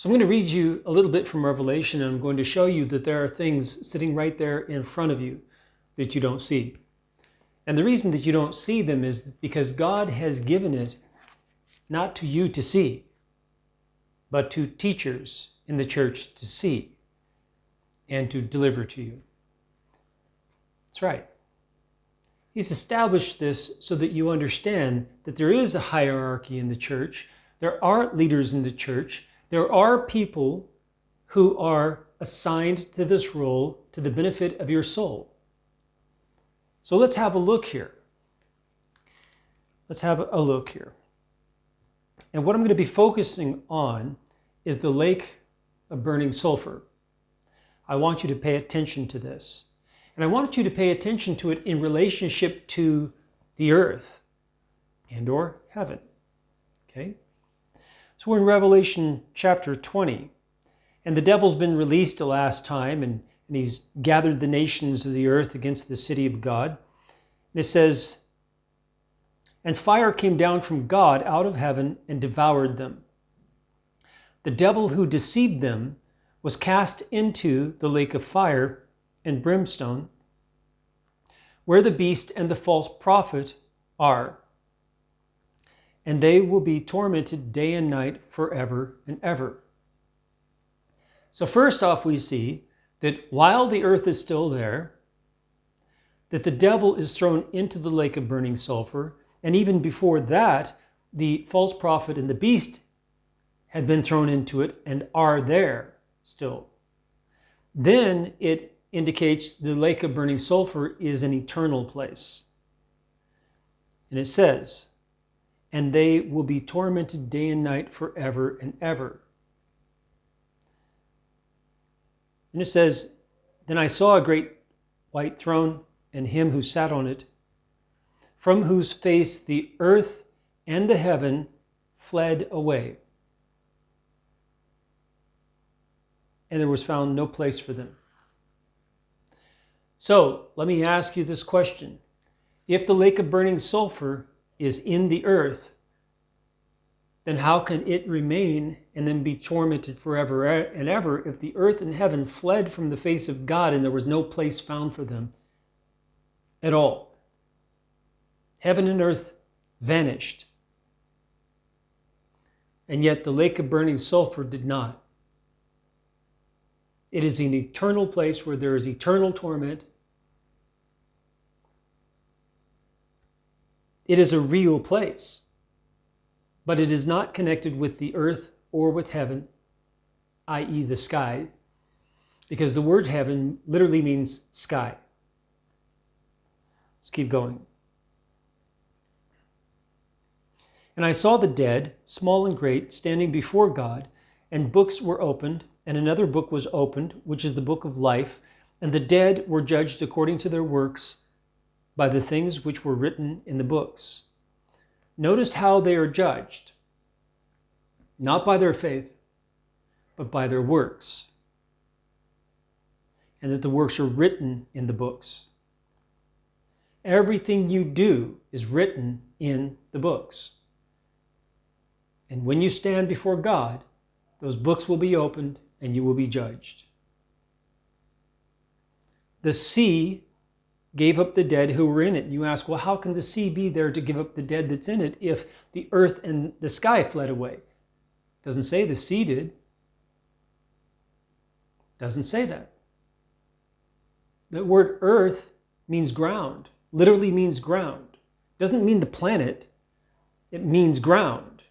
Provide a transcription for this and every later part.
So I'm going to read you a little bit from Revelation, and I'm going to show you that there are things sitting right there in front of you that you don't see. And the reason that you don't see them is because God has given it not to you to see, but to teachers in the church to see and to deliver to you. That's right. He's established this so that you understand that there is a hierarchy in the church. There are leaders in the church. There are people who are assigned to this role to the benefit of your soul. So let's have a look here. Let's have a look here. And what I'm going to be focusing on is the Lake of Burning Sulphur. I want you to pay attention to this. And I want you to pay attention to it in relationship to the earth and or heaven. Okay? So we're in Revelation chapter 20. And the devil's been released the last time, and he's gathered the nations of the earth against the city of God. And it says, "And fire came down from God out of heaven and devoured them. The devil who deceived them was cast into the lake of fire and brimstone, where the beast and the false prophet are. And they will be tormented day and night forever and ever." So first off, we see that while the earth is still there, that the devil is thrown into the lake of burning sulfur. And even before that, the false prophet and the beast had been thrown into it and are there still. Then it indicates the lake of burning sulfur is an eternal place. And it says, "And they will be tormented day and night forever and ever." And it says, "Then I saw a great white throne and him who sat on it, from whose face the earth and the heaven fled away. And there was found no place for them." So let me ask you this question. If the lake of burning sulfur is in the earth, then how can it remain and then be tormented forever and ever if the earth and heaven fled from the face of God and there was no place found for them at all? Heaven and earth vanished. And yet the lake of burning sulfur did not. It is an eternal place where there is eternal torment. It is a real place, but it is not connected with the earth or with heaven, i.e. the sky, because the word heaven literally means sky. Let's keep going. "And I saw the dead, small and great, standing before God, and books were opened, and another book was opened, which is the book of life, and the dead were judged according to their works by the things which were written in the books." Notice how they are judged, not by their faith, but by their works, and that the works are written in the books. Everything you do is written in the books. And when you stand before God, those books will be opened and you will be judged. "The sea gave up the dead who were in it." And you ask, well, how can the sea be there to give up the dead that's in it if the earth and the sky fled away? It doesn't say the sea did. It doesn't say that. The word earth means ground, literally means ground. It doesn't mean the planet. It means ground,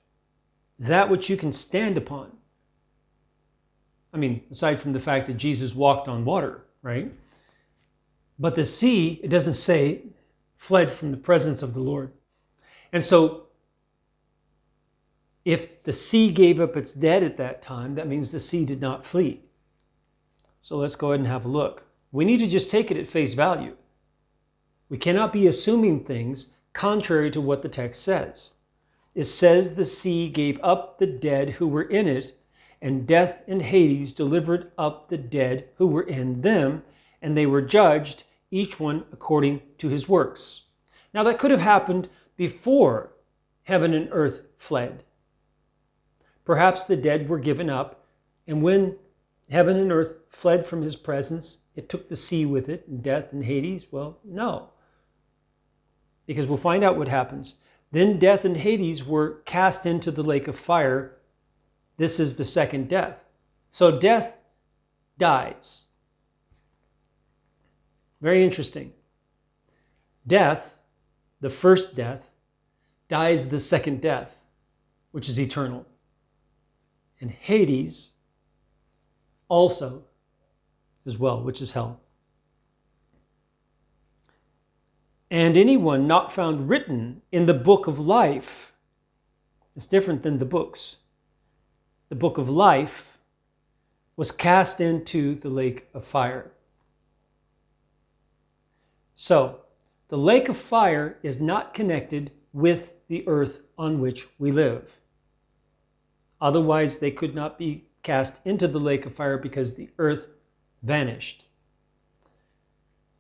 that which you can stand upon. I mean, aside from the fact that Jesus walked on water, right? But the sea, it doesn't say, fled from the presence of the Lord. And so, if the sea gave up its dead at that time, that means the sea did not flee. So let's go ahead and have a look. We need to just take it at face value. We cannot be assuming things contrary to what the text says. It says the sea gave up the dead who were in it, and death and Hades delivered up the dead who were in them, and they were judged, each one according to his works. Now that could have happened before heaven and earth fled. Perhaps the dead were given up And when heaven and earth fled from his presence, it took the sea with it, and death and Hades? Well, no. Because we'll find out what happens. Then death and Hades were cast into the lake of fire. This is the second death. So death dies. Very interesting. Death, the first death, dies the second death, which is eternal. And Hades also as well, which is hell. And anyone not found written in the book of life, it's different than the books. The book of life was cast into the lake of fire. So, the lake of fire is not connected with the earth on which we live. Otherwise, they could not be cast into the lake of fire because the earth vanished.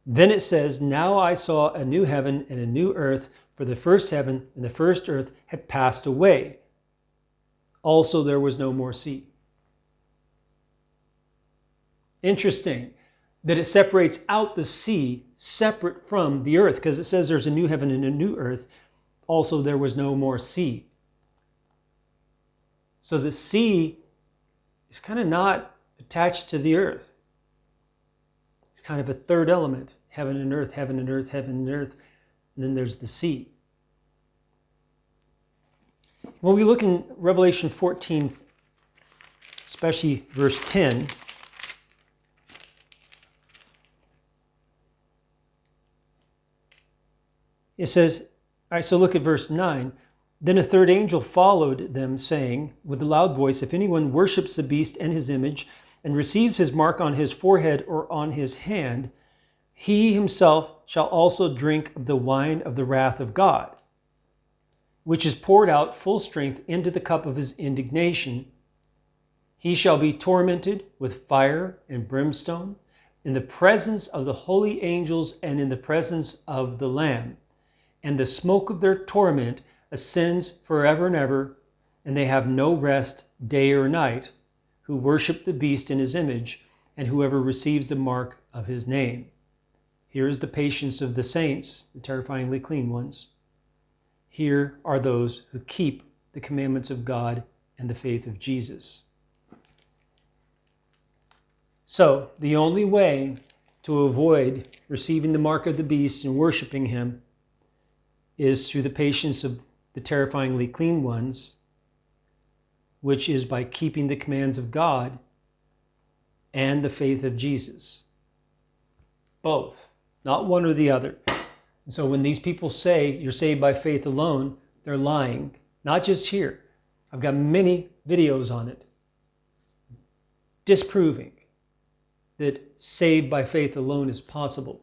Then it says, now I saw a new heaven and a new earth, for the first heaven and the first earth had passed away. Also there was no more sea. Interesting that it separates out the sea separate from the earth, because it says there's a new heaven and a new earth. Also there was no more sea. So the sea is kind of not attached to the earth. It's kind of a third element. Heaven and earth, heaven and earth, heaven and earth. And then there's the sea. When we look in Revelation 14, especially verse 10, it says, all right, so look at verse 9. Then a third angel followed them, saying with a loud voice, if anyone worships the beast and his image, and receives his mark on his forehead or on his hand, he himself shall also drink of the wine of the wrath of God, which is poured out full strength into the cup of his indignation. He shall be tormented with fire and brimstone in the presence of the holy angels and in the presence of the Lamb. And the smoke of their torment ascends forever and ever, and they have no rest day or night, who worship the beast in his image, and whoever receives the mark of his name. Here is the patience of the saints, the terrifyingly clean ones. Here are those who keep the commandments of God and the faith of Jesus. So, the only way to avoid receiving the mark of the beast and worshiping him is through the patience of the terrifyingly clean ones, which is by keeping the commands of God and the faith of Jesus. Both, not one or the other. And so when these people say you're saved by faith alone, they're lying. Not just here. I've got many videos on it, disproving that saved by faith alone is possible.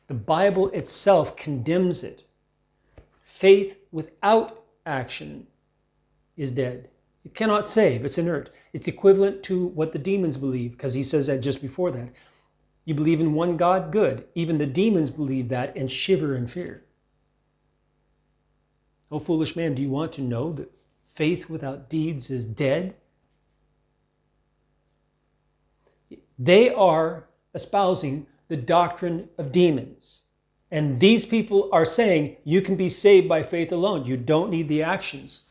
The Bible itself condemns it. Faith without action is dead. It cannot save. It's inert. It's equivalent to what the demons believe, because he says that just before that. You believe in one God? Good. Even the demons believe that and shiver in fear. O foolish man, do you want to know that faith without deeds is dead? They are espousing the doctrine of demons. And these people are saying you can be saved by faith alone. You don't need the actions.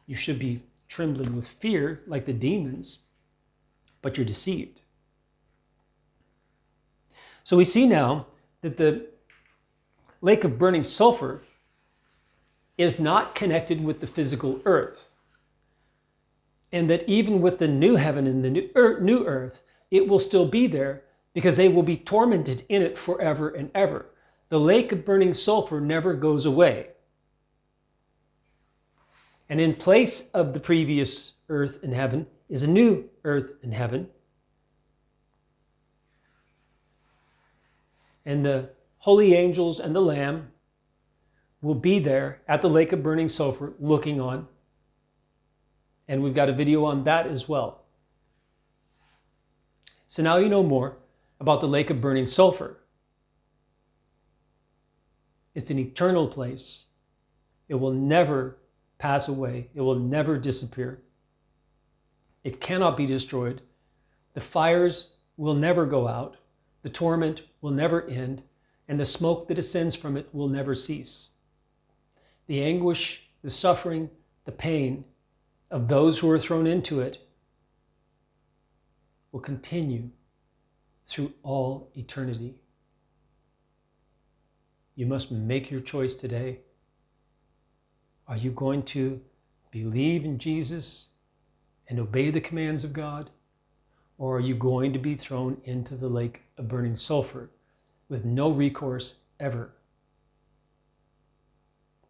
You should be trembling with fear like the demons, but you're deceived. So we see now that the Lake of Burning Sulphur is not connected with the physical earth. And that even with the new heaven and the new earth, it will still be there because they will be tormented in it forever and ever. The Lake of Burning Sulphur never goes away. And in place of the previous earth and heaven is a new earth and heaven. And the holy angels and the Lamb will be there at the Lake of Burning Sulphur looking on. And we've got a video on that as well. So now you know more about the Lake of Burning Sulphur. It's an eternal place. It will never pass away. It will never disappear. It cannot be destroyed. The fires will never go out. The torment will never end, and the smoke that ascends from it will never cease. The anguish, the suffering, the pain of those who are thrown into it will continue through all eternity. You must make your choice today. Are you going to believe in Jesus and obey the commands of God? Or are you going to be thrown into the lake of burning sulfur with no recourse ever?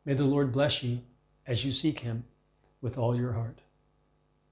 May the Lord bless you as you seek him with all your heart.